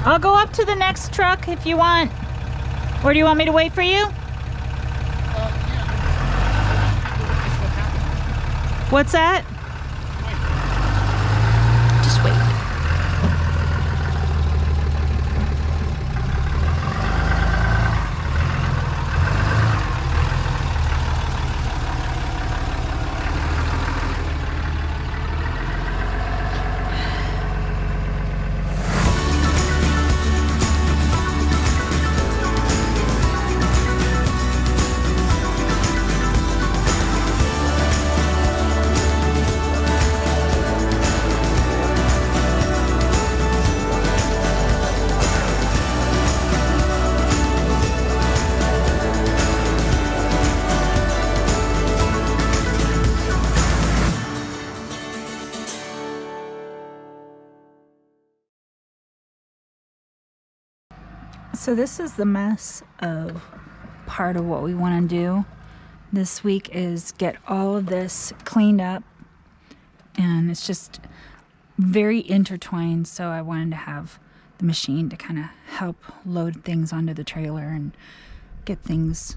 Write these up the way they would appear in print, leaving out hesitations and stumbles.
I'll go up to the next truck if you want. Or do you want me to wait for you? What's that? Just wait. So this is the mess of part of what we want to do this week is get all of this cleaned up, and it's just very intertwined, so I wanted to have the machine to kind of help load things onto the trailer and get things,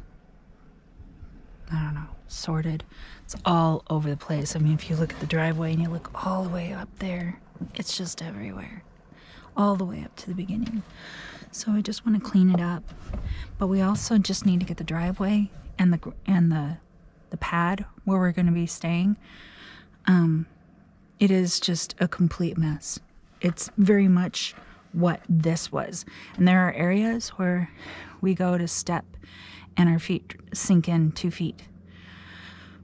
I don't know, sorted. It's all over the place. I mean, if you look at the driveway and you look all the way up there, it's just everywhere, all the way up to the beginning. So I just want to clean it up, but we also just need to get the driveway and the pad where we're going to be staying. It is just a complete mess. It's very much what this was, and there are areas where we go to step and our feet sink in 2 feet.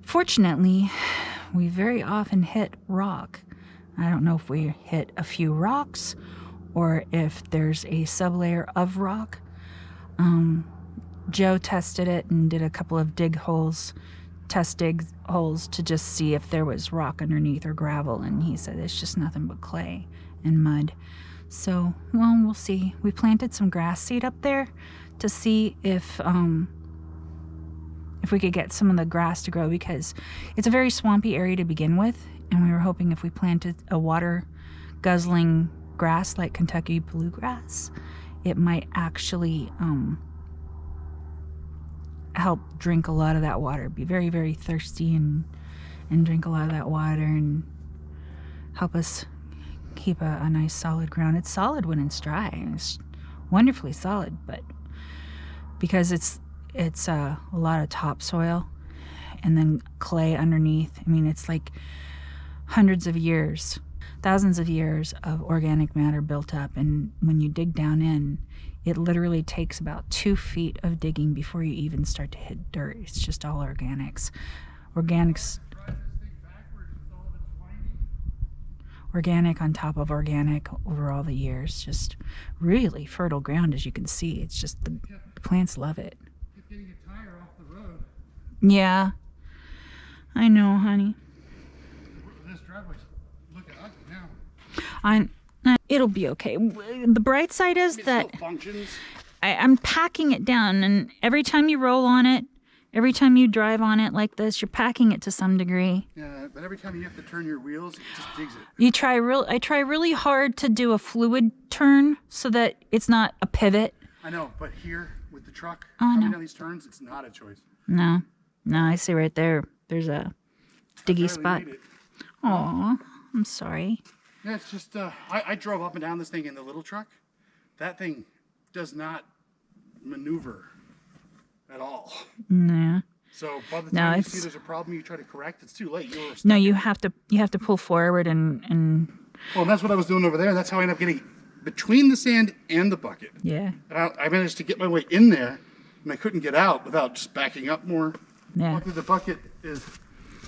Fortunately, we very often hit rock. I don't know if we hit a few rocks or if there's a sublayer of rock. Joe tested it and did a couple of test dig holes to just see if there was rock underneath or gravel, and he said it's just nothing but clay and mud. So, well, we'll see. We planted some grass seed up there to see if we could get some of the grass to grow, because it's a very swampy area to begin with, and we were hoping if we planted a water guzzling grass like Kentucky bluegrass, it might actually help drink a lot of that water, be very, very thirsty and drink a lot of that water and help us keep a nice solid ground. It's solid when it's dry. It's wonderfully solid, but because it's a lot of topsoil and then clay underneath, I mean, it's like hundreds of years, thousands of years of organic matter built up, and when you dig down in, it literally takes about 2 feet of digging before you even start to hit dirt. It's just all organics organic on top of organic over all the years. Just really fertile ground, as you can see. It's just the plants love it. Getting a tire off the road. Yeah, I know, honey. This driveway's looking ugly now. It'll be okay. The bright side is that still functions. I'm packing it down, and every time you roll on it, every time you drive on it like this, you're packing it to some degree. Yeah, but every time you have to turn your wheels, it just digs it. I try really hard to do a fluid turn so that it's not a pivot. I know, but here with the truck Oh, coming no. down these turns, it's not a choice. No, I see right there. There's a diggy spot. Made it. Aw, I'm sorry. Yeah, it's just, I drove up and down this thing in the little truck. That thing does not maneuver at all. No. So by the No, time you it's- see there's a problem, you try to correct, it's too late. You're stuck. No, you have to pull forward and Well, that's what I was doing over there, and that's how I ended up getting between the sand and the bucket. yeah. And I managed to get my way in there, and I couldn't get out without just backing up more. Yeah. Luckily, the bucket is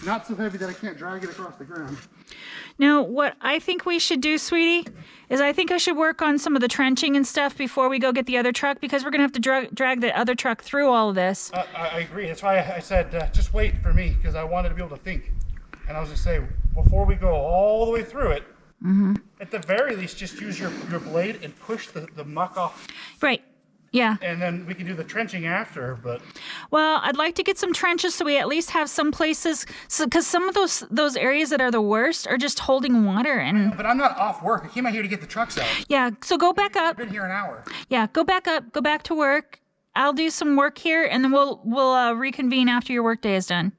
not so heavy that I can't drag it across the ground. Now, what I think we should do, sweetie, is I think I should work on some of the trenching and stuff before we go get the other truck, because we're going to have to drag the other truck through all of this. I agree. That's why I said just wait for me, because I wanted to be able to think. And I was going to say, before we go all the way through it, at the very least, just use your blade and push the muck off. Right. Yeah. And then we can do the trenching after, but... Well, I'd like to get some trenches so we at least have some places, because some of those areas that are the worst are just holding water. And But I'm not off work. I came out here to get the trucks out. yeah, so go back up. I've been here an hour. Yeah, go back up, go back to work. I'll do some work here, and then we'll reconvene after your work day is done.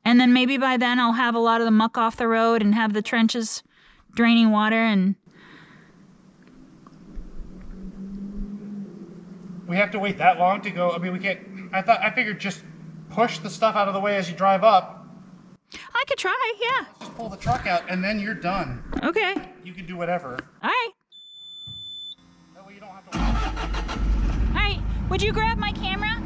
And then maybe by then I'll have a lot of the muck off the road and have the trenches draining water. And we have to wait that long to go. I mean, we can't. I figured just push the stuff out of the way as you drive up. I could try, yeah. Just pull the truck out, and then you're done. Okay. You can do whatever. All right. That way you don't have to wait. All right. Would you grab my camera?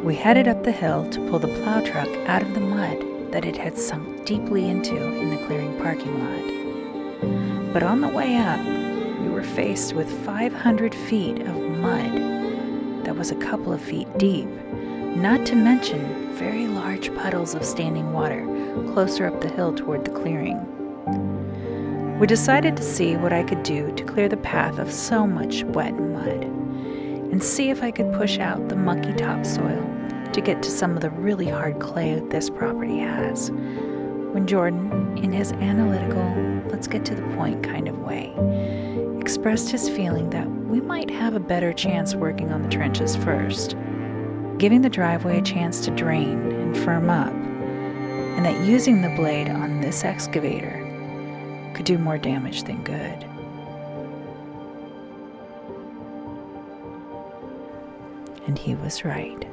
We headed up the hill to pull the plow truck out of the mud that it had sunk deeply into in the clearing parking lot. But on the way up, we were faced with 500 feet of mud that was a couple of feet deep, not to mention very large puddles of standing water closer up the hill toward the clearing. We decided to see what I could do to clear the path of so much wet mud, and see if I could push out the mucky topsoil to get to some of the really hard clay this property has. When Jordan, in his analytical, let's get to the point kind of way, expressed his feeling that we might have a better chance working on the trenches first, giving the driveway a chance to drain and firm up, and that using the blade on this excavator could do more damage than good. And he was right.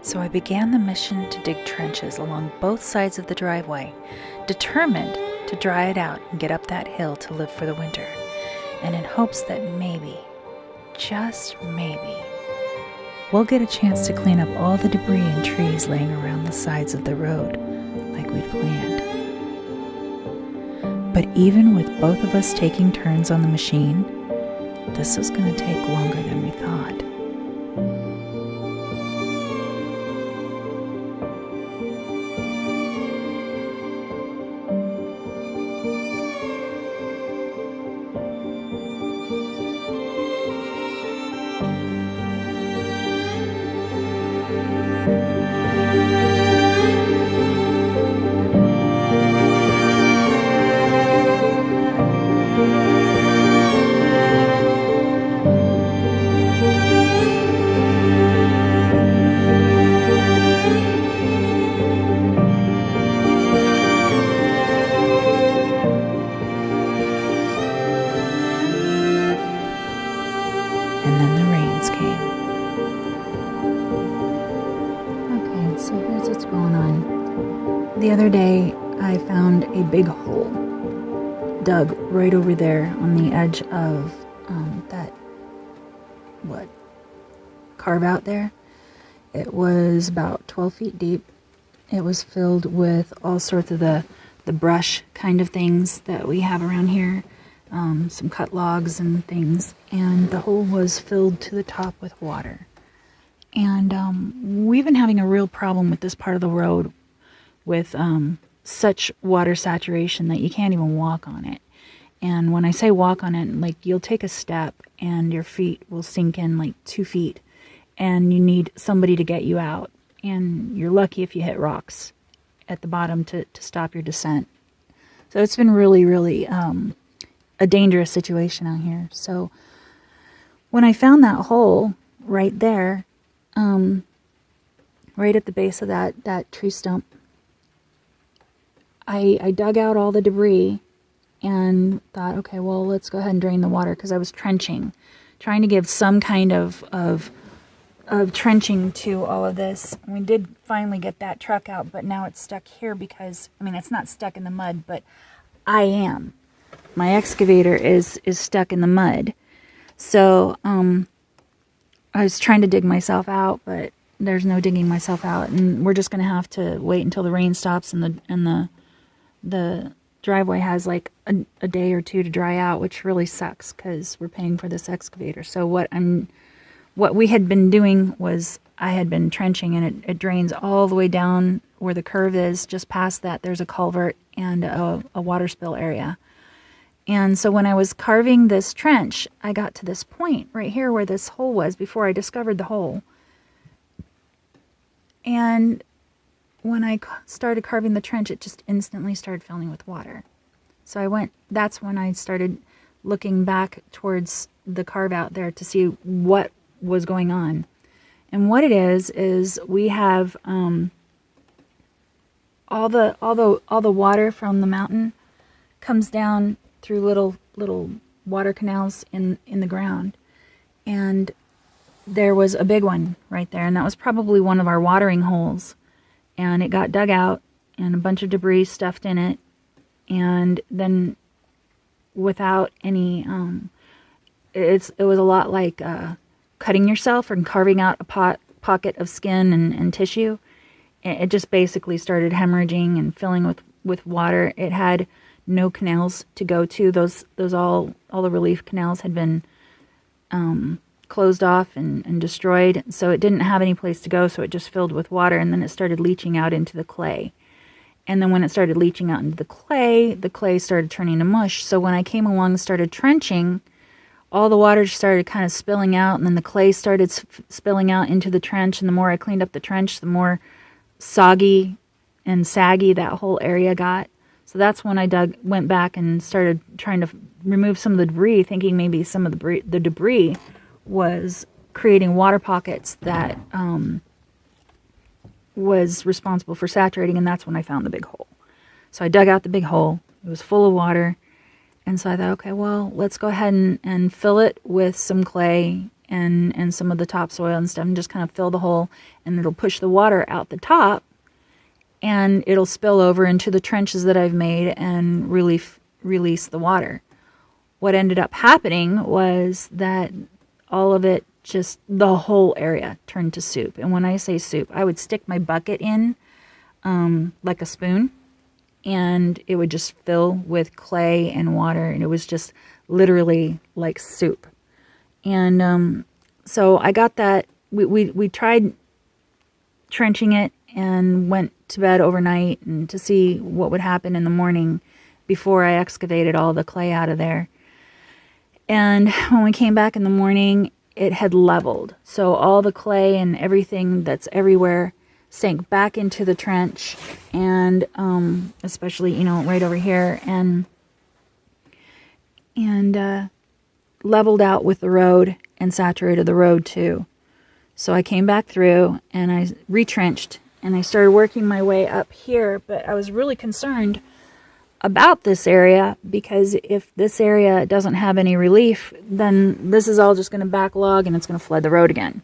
So I began the mission to dig trenches along both sides of the driveway, determined to dry it out and get up that hill to live for the winter, and in hopes that maybe, just maybe, we'll get a chance to clean up all the debris and trees laying around the sides of the road like we'd planned. But even with both of us taking turns on the machine, this was going to take longer than we thought. And then the rains came. Okay, so here's what's going on. The other day, I found a big hole dug right over there on the edge of that, carve out there. It was about 12 feet deep. It was filled with all sorts of the brush kind of things that we have around here. Some cut logs and things, and the hole was filled to the top with water. And we've been having a real problem with this part of the road with such water saturation that you can't even walk on it. And when I say walk on it, like you'll take a step and your feet will sink in like 2 feet, and you need somebody to get you out. And you're lucky if you hit rocks at the bottom to stop your descent. So it's been really, really a dangerous situation out here. So when I found that hole right there, right at the base of that tree stump, I dug out all the debris and thought, okay, well, let's go ahead and drain the water, because I was trenching, trying to give some kind of trenching to all of this. We did finally get that truck out, but now it's stuck here because, I mean, it's not stuck in the mud, but I am. My excavator is stuck in the mud. So I was trying to dig myself out, but there's no digging myself out, and we're just going to have to wait until the rain stops and the driveway has like a day or two to dry out, which really sucks because we're paying for this excavator. So what we had been doing was I had been trenching, and it drains all the way down where the curve is. Just past that, there's a culvert and a water spill area. And so when I was carving this trench, I got to this point right here where this hole was before I discovered the hole. And when I started carving the trench, it just instantly started filling with water. So that's when I started looking back towards the carve out there to see what was going on. And what it is we have all the water from the mountain comes down through little water canals in the ground. And there was a big one right there, and that was probably one of our watering holes. And it got dug out and a bunch of debris stuffed in it. And then without any, it was a lot like cutting yourself and carving out a pocket of skin and tissue. It just basically started hemorrhaging and filling with water. It had no canals to go to. Those all the relief canals had been closed off and destroyed, so it didn't have any place to go, so it just filled with water, and then it started leaching out into the clay. And then when it started leaching out into the clay started turning to mush. So when I came along and started trenching, all the water started kind of spilling out, and then the clay started spilling out into the trench, and the more I cleaned up the trench, the more soggy and saggy that whole area got. So that's when I went back and started trying to remove some of the debris, thinking maybe some of the debris was creating water pockets that was responsible for saturating, and that's when I found the big hole. So I dug out the big hole. It was full of water, and so I thought, okay, well, let's go ahead and fill it with some clay and some of the topsoil and stuff, and just kind of fill the hole, and it'll push the water out the top, and it'll spill over into the trenches that I've made and release the water. What ended up happening was that all of it, just the whole area turned to soup. And when I say soup, I would stick my bucket in like a spoon, and it would just fill with clay and water, and it was just literally like soup. And so I got that. We tried trenching it and went to bed overnight and to see what would happen in the morning before I excavated all the clay out of there. And when we came back in the morning, it had leveled. So all the clay and everything that's everywhere sank back into the trench, and especially, right over here, and leveled out with the road and saturated the road too. So I came back through and I retrenched, and I started working my way up here, but I was really concerned about this area, because if this area doesn't have any relief, then this is all just going to backlog and it's going to flood the road again.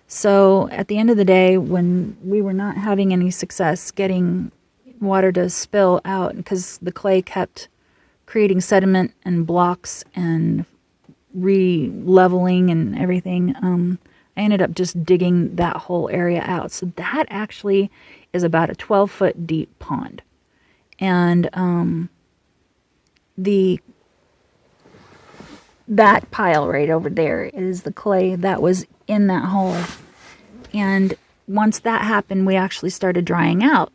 So at the end of the day, when we were not having any success getting water to spill out, because the clay kept creating sediment and blocks and re-leveling and everything, I ended up just digging that whole area out. So that actually is about a 12-foot deep pond. And that pile right over there is the clay that was in that hole. And once that happened, we actually started drying out,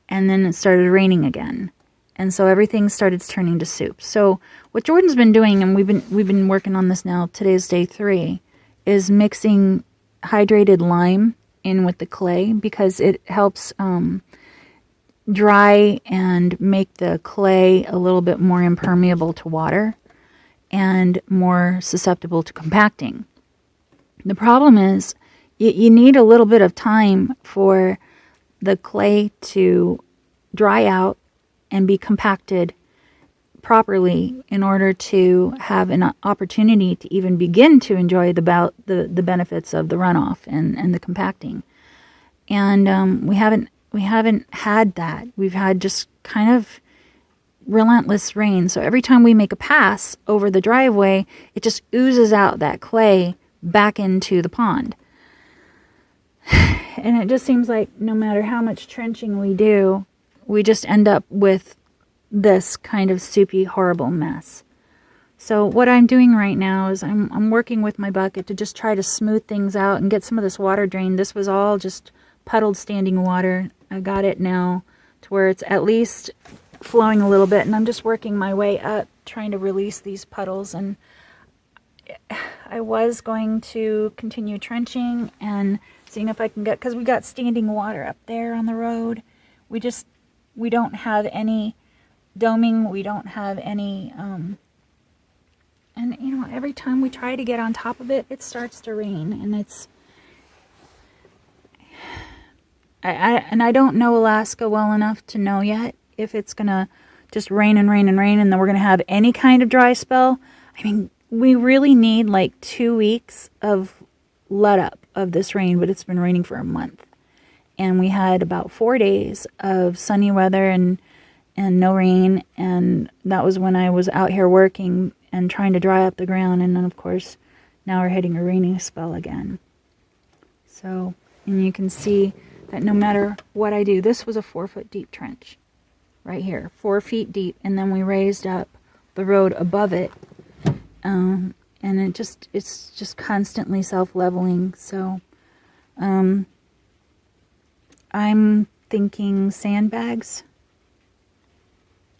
and then it started raining again, and so everything started turning to soup. So what Jordan's been doing, and we've been working on this now, today's day 3, is mixing hydrated lime in with the clay, because it helps dry and make the clay a little bit more impermeable to water. and more susceptible to compacting. The problem is you need a little bit of time for the clay to dry out and be compacted properly in order to have an opportunity to even begin to enjoy the benefits of the runoff and the compacting. And we haven't had that. We've had just kind of relentless rain. So every time we make a pass over the driveway, it just oozes out that clay back into the pond. And it just seems like no matter how much trenching we do, we just end up with this kind of soupy, horrible mess. So what I'm doing right now is I'm working with my bucket to just try to smooth things out and get some of this water drained. This was all just puddled standing water. I got it now to where it's at least flowing a little bit, and I'm just working my way up trying to release these puddles. And I was going to continue trenching and seeing if I can get, because we got standing water up there on the road. We don't have any doming, we don't have any and you know, every time we try to get on top of it, it starts to rain. And it's I don't know Alaska well enough to know yet if it's gonna just rain and rain and rain and then we're gonna have any kind of dry spell. I mean, we really need like 2 weeks of let up of this rain, but it's been raining for a month. And we had about 4 days of sunny weather and no rain, and that was when I was out here working and trying to dry up the ground. And then of course now we're hitting a raining spell again. So, and you can see that no matter what I do, this was a 4-foot deep trench right here, 4 feet deep, and then we raised up the road above it, and it's just constantly self-leveling. So I'm thinking sandbags.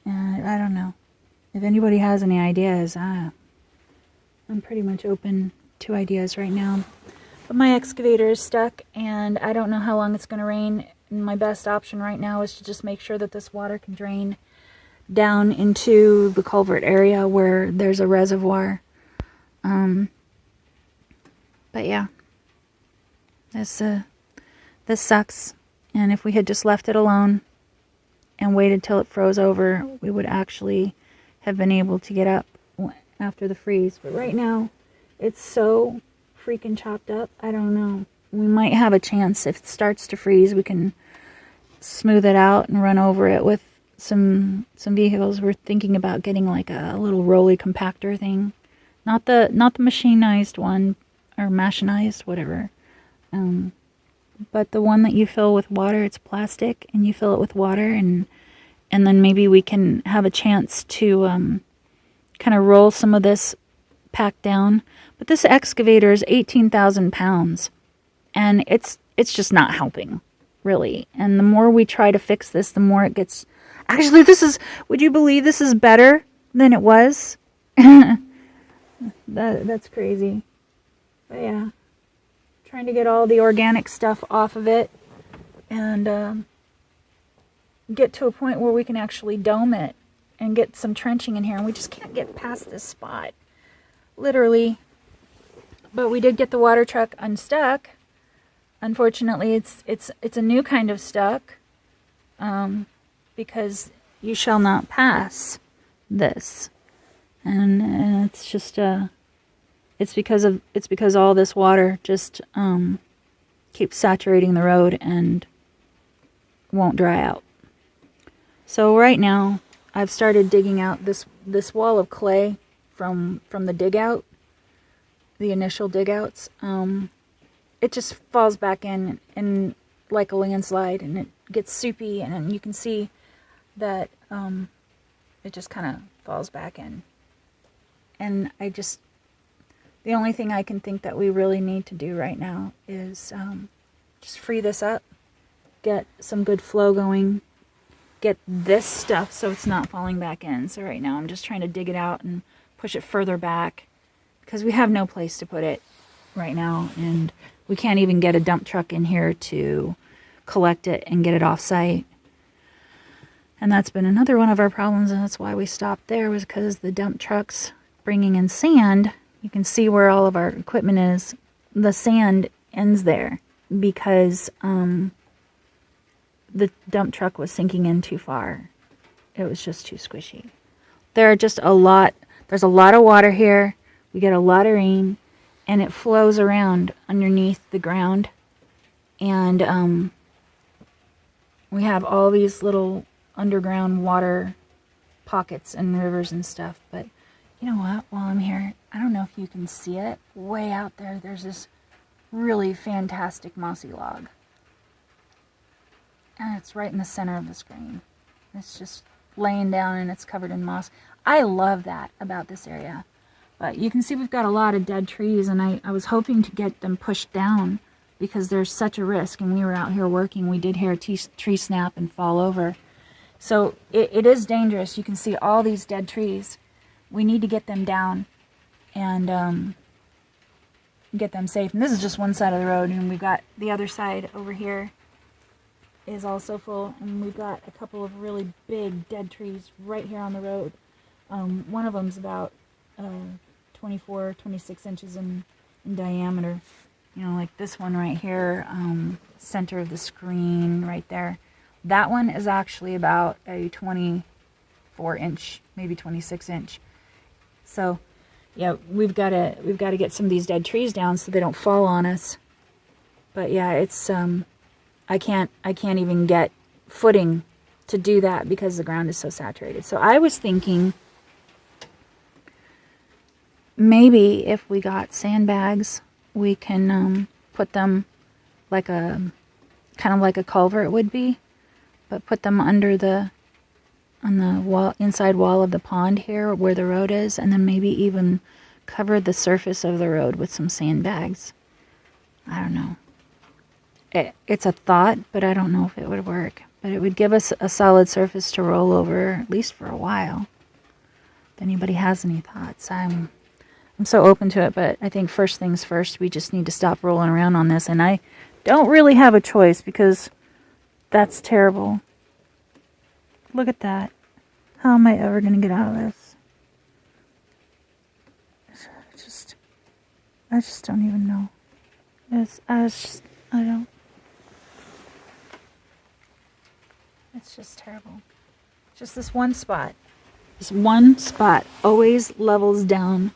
I don't know. If anybody has any ideas, I'm pretty much open to ideas right now. But my excavator is stuck, and I don't know how long it's going to rain. And my best option right now is to just make sure that this water can drain down into the culvert area where there's a reservoir. But yeah, this sucks. And if we had just left it alone and waited till it froze over, we would actually have been able to get up after the freeze. But right now, it's so freaking chopped up. I don't know. We might have a chance. If it starts to freeze, we can smooth it out and run over it with some vehicles. We're thinking about getting like a little rolly compactor thing. Not the machinized one, or machinized, whatever. But the one that you fill with water, it's plastic, and you fill it with water, and then maybe we can have a chance to kind of roll some of this pack down. But this excavator is 18,000 pounds, and it's just not helping, really. And the more we try to fix this, the more it gets... Actually, would you believe this is better than it was? That's crazy. But yeah, trying to get all the organic stuff off of it and get to a point where we can actually dome it and get some trenching in here. And we just can't get past this spot, literally. But we did get the water truck unstuck. Unfortunately, it's a new kind of stuck, because you shall not pass this, and it's just it's because all this water just keeps saturating the road and won't dry out. So right now I've started digging out this wall of clay from the dig out, the initial dig outs. It just falls back in like a landslide, and it gets soupy, and you can see that it just kind of falls back in. And the only thing I can think that we really need to do right now is just free this up, get some good flow going, get this stuff so it's not falling back in. So right now I'm just trying to dig it out and push it further back, because we have no place to put it right now, and we can't even get a dump truck in here to collect it and get it off site. And that's been another one of our problems, and that's why we stopped there, was because the dump trucks bringing in sand, you can see where all of our equipment is. The sand ends there because the dump truck was sinking in too far. It was just too squishy. There's a lot of water here. We get a lot of rain, and it flows around underneath the ground. And we have all these little underground water pockets and rivers and stuff. But you know what? While I'm here, I don't know if you can see it. Way out there, there's this really fantastic mossy log. And it's right in the center of the screen. It's just laying down and it's covered in moss. I love that about this area. But you can see we've got a lot of dead trees, and I was hoping to get them pushed down because there's such a risk. And we were out here working. We did hear a tree snap and fall over. So it is dangerous. You can see all these dead trees. We need to get them down and get them safe. And this is just one side of the road, and we've got the other side over here is also full, and we've got a couple of really big dead trees right here on the road. One of them's about 24, 26 inches in diameter. You know, like this one right here, center of the screen right there. That one is actually about a 24 inch, maybe 26 inch. So, yeah, we've got to get some of these dead trees down so they don't fall on us. But yeah, it's I can't even get footing to do that because the ground is so saturated. So I was thinking maybe if we got sandbags, we can put them like kind of like a culvert would be, but put them under on the wall, inside wall of the pond here where the road is, and then maybe even cover the surface of the road with some sandbags. I don't know. It's a thought, but I don't know if it would work. But it would give us a solid surface to roll over, at least for a while. If anybody has any thoughts, I'm so open to it, but I think first things first, we just need to stop rolling around on this. And I don't really have a choice because that's terrible. Look at that. How am I ever going to get out of this? I just don't even know. I don't. It's just terrible. Just this one spot. This one spot always levels down.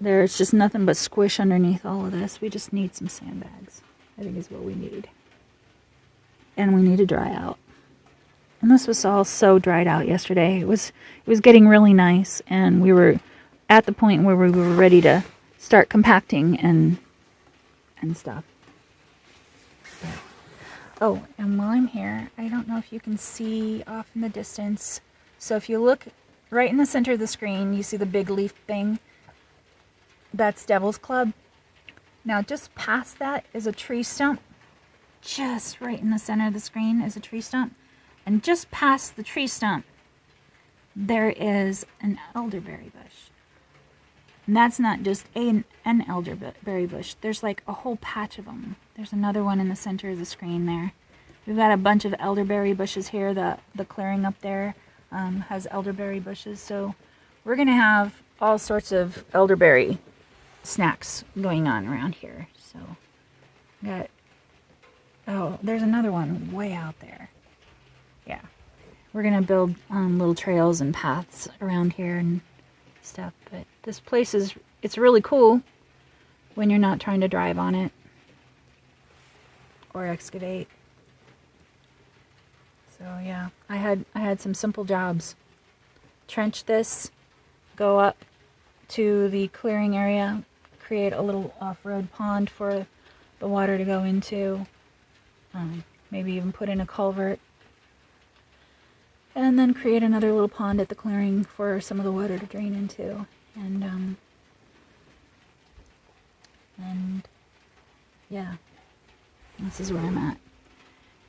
There's just nothing but squish underneath all of this. We just need some sandbags, I think is what we need. And we need to dry out. And this was all so dried out yesterday. It was getting really nice, and we were at the point where we were ready to start compacting and stuff. Oh, and while I'm here, I don't know if you can see off in the distance. So if you look right in the center of the screen, you see the big leaf thing. That's Devil's Club. Now just past that is a tree stump. Just right in the center of the screen is a tree stump. And just past the tree stump, there is an elderberry bush. And that's not just an elderberry bush. There's like a whole patch of them. There's another one in the center of the screen there. We've got a bunch of elderberry bushes here. The clearing up there has elderberry bushes. So we're going to have all sorts of elderberry snacks going on around here. So there's another one way out there. Yeah. We're going to build little trails and paths around here and stuff. But this place it's really cool when you're not trying to drive on it or excavate. So yeah, I had some simple jobs. Trench this, go up to the clearing area, create a little off-road pond for the water to go into, maybe even put in a culvert, and then create another little pond at the clearing for some of the water to drain into. And yeah, this is where I'm at.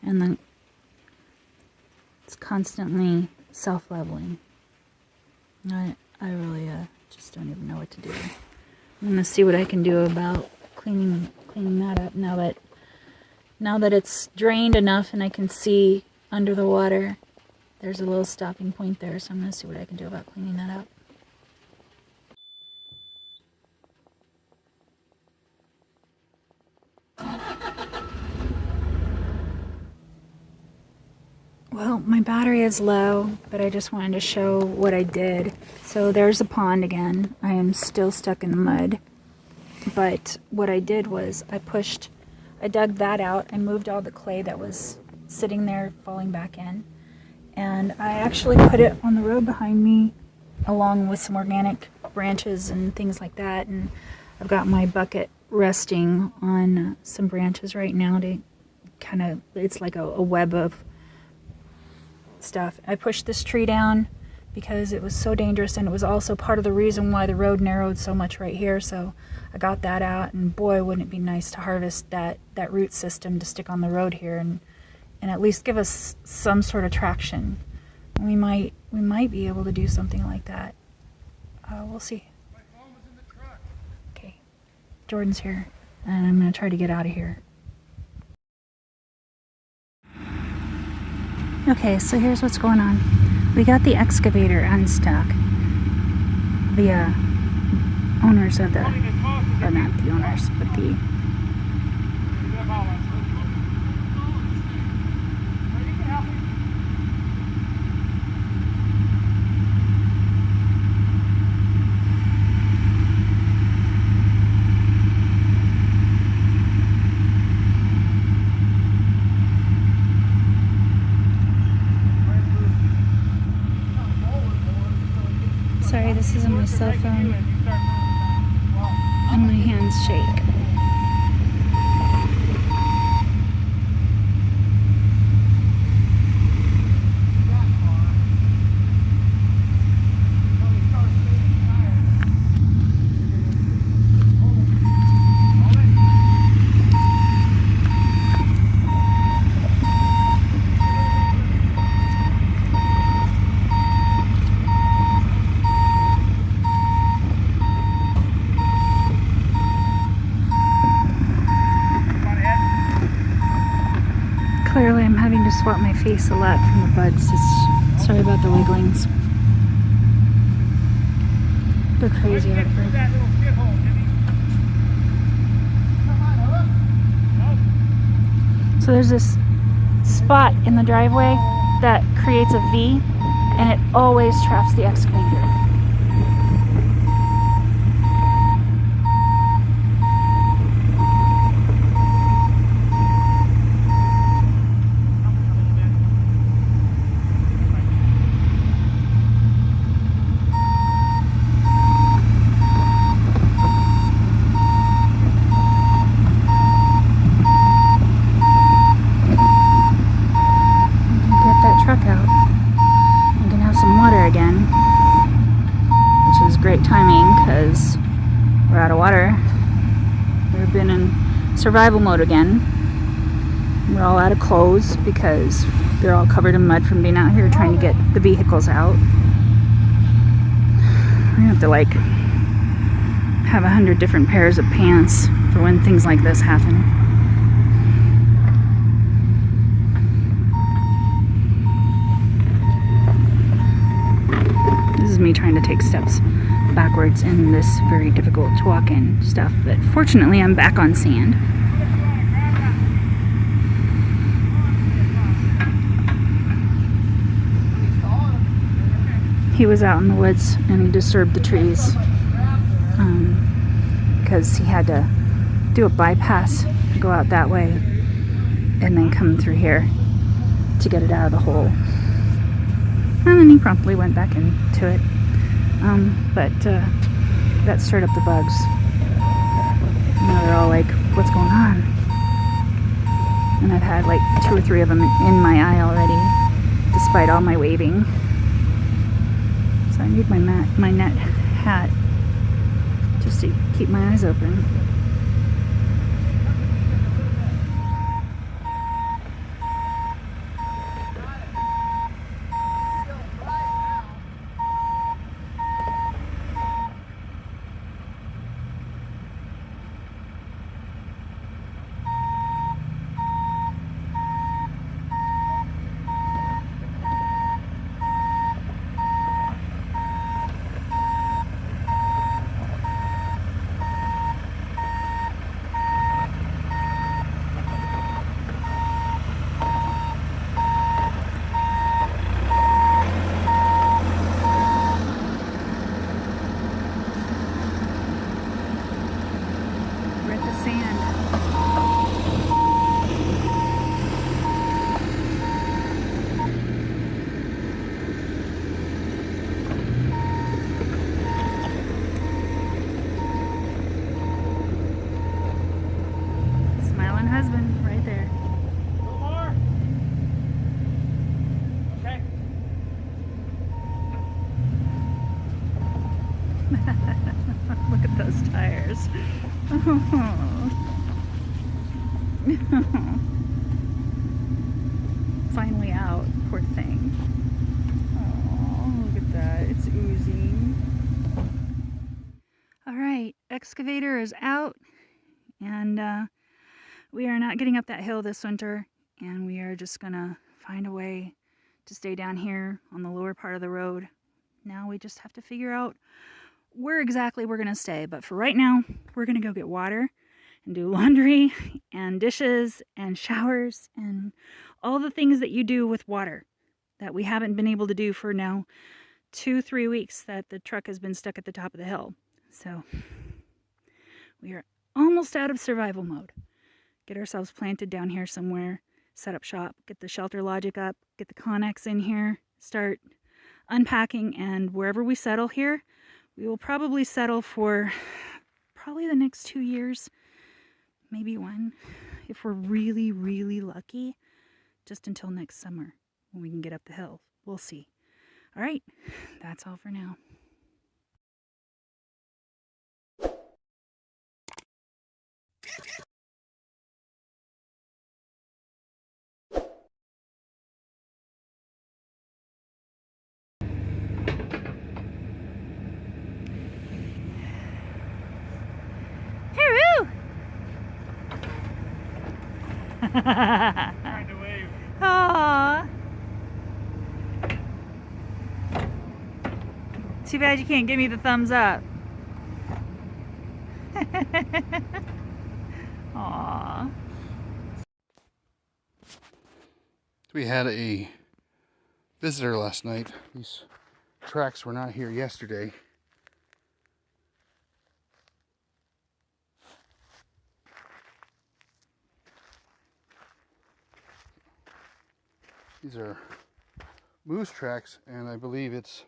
And then it's constantly self-leveling. I really just don't even know what to do. I'm gonna see what I can do about cleaning that up now that it's drained enough and I can see under the water. There's a little stopping point there, so I'm gonna see what I can do about cleaning that up. my battery is low, but I just wanted to show what I did. So there's the pond again. I am still stuck in the mud. But what I did was I dug that out. I moved all the clay that was sitting there, falling back in. And I actually put it on the road behind me, along with some organic branches and things like that. And I've got my bucket resting on some branches right now to kind of, it's like a web of stuff. I pushed this tree down because it was so dangerous, and it was also part of the reason why the road narrowed so much right here. So I got that out, and boy, wouldn't it be nice to harvest that root system to stick on the road here and at least give us some sort of traction. We might be able to do something like that. We'll see. My phone was in the truck. Okay, Jordan's here, and I'm gonna try to get out of here. Okay, so here's what's going on. We got the excavator unstuck. The owners of the, or not the owners, but the sorry, this is on my cell phone, and my hands shake. Clearly I'm having to swap my face a lot from the buds. Sorry about the wigglings. They're crazy out here. So there's this spot in the driveway that creates a V, and it always traps the excavator. Truck out. I'm gonna have some water again, which is great timing because we're out of water. We've been in survival mode again. We're all out of clothes because they're all covered in mud from being out here trying to get the vehicles out. We have to like have 100 different pairs of pants for when things like this happen. Me trying to take steps backwards in this very difficult to walk in stuff, but fortunately I'm back on sand. He was out in the woods and he disturbed the trees because he had to do a bypass, go out that way and then come through here to get it out of the hole. And then he promptly went back into it. But that stirred up the bugs. Now they're all like, what's going on? And I've had like 2 or 3 of them in my eye already, despite all my waving. So I need my net hat just to keep my eyes open. Look at those tires. Finally out, poor thing. Oh, look at that. It's oozing. All right, excavator is out, and we are not getting up that hill this winter, and we are just gonna find a way to stay down here on the lower part of the road. Now we just have to figure out where exactly we're gonna stay, but for right now, we're gonna go get water and do laundry and dishes and showers and all the things that you do with water that we haven't been able to do for now 2-3 weeks that the truck has been stuck at the top of the hill. So we are almost out of survival mode. Get ourselves planted down here somewhere, set up shop, get the shelter logic up, get the Connex in here, start unpacking, and wherever we settle here, we will probably settle for probably the next 2 years, maybe one, if we're really, really lucky, just until next summer when we can get up the hill. We'll see. All right, that's all for now. Trying to wave. Aww. Too bad you can't give me the thumbs up. Aww. We had a visitor last night. These tracks were not here yesterday. These are moose tracks, and I believe it's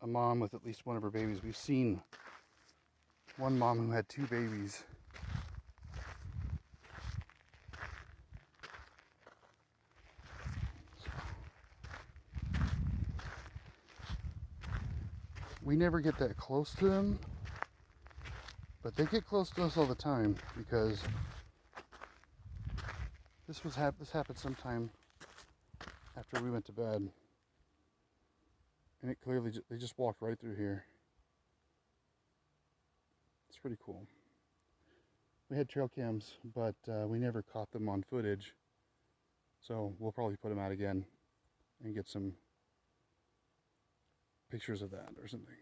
a mom with at least one of her babies. We've seen one mom who had 2 babies. We never get that close to them, but they get close to us all the time because this happened sometime after we went to bed, and it clearly they just walked right through here. It's pretty cool. We had trail cams, but we never caught them on footage, so we'll probably put them out again and get some pictures of that or something.